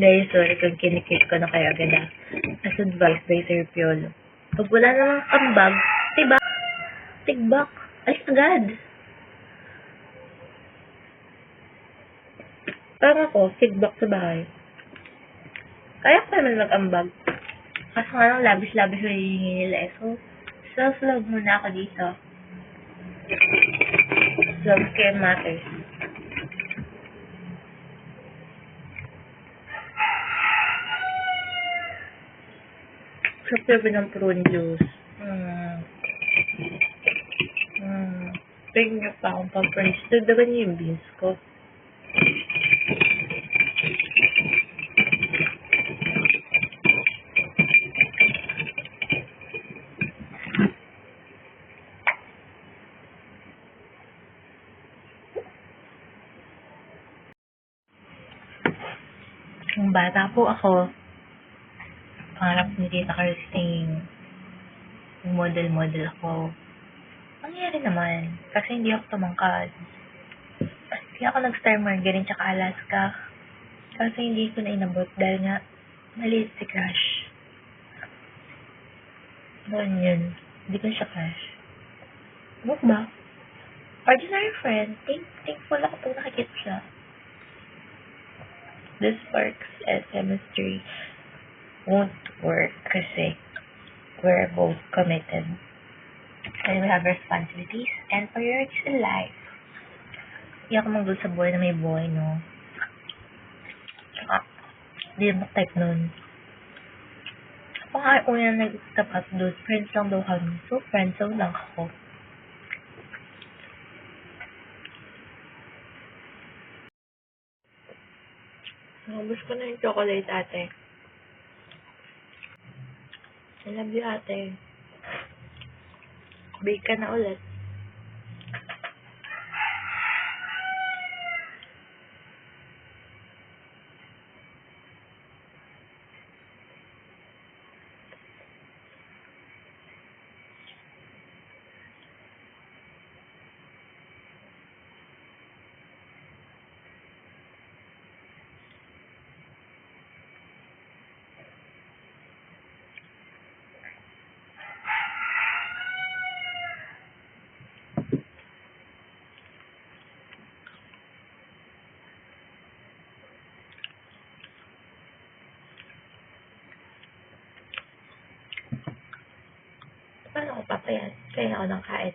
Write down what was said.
Dahil sorry kung kinikip ko na kayo agad As advised by Sir Piolo. Pag wala namang ambag, tigbak, alis agad. Parang ako, tigbak sa bahay. Kaya ko naman mag-ambag. Kaso nga lang, labis-labis yung hihingi nila eh. So, self-love muna ako dito. Self-care matters. Sarap ng prune juice. Pwede nyo pa akong pang-French. Dagdagan niyo yung beans ko. Nung bata po ako, pangarap ni Tita Christine, model ako. Nangyari naman, kasi hindi ako tumangkad. Hindi ako nag-star margarine tsaka Alaska. Kasi hindi ko na inabot dahil nga maliit si Crush. Noon yun, hindi ko siya crush. Ano ba? Ordinary friend, thankful ako pag nakikita siya. The sparks and chemistry won't work kasi we're both committed. And we have responsibilities and priorities in life. Hindi ako manggol sa buhay na may buhay, no? Tsaka, hindi naman type nun. Baka una nag-tapat doon, friends lang daw kami. So, friends lang ako. Nakabos ko na yung chocolate, ate. I love you, ate. Bake ka na ulit. Paano ako papayan? Kaya ako nang kain.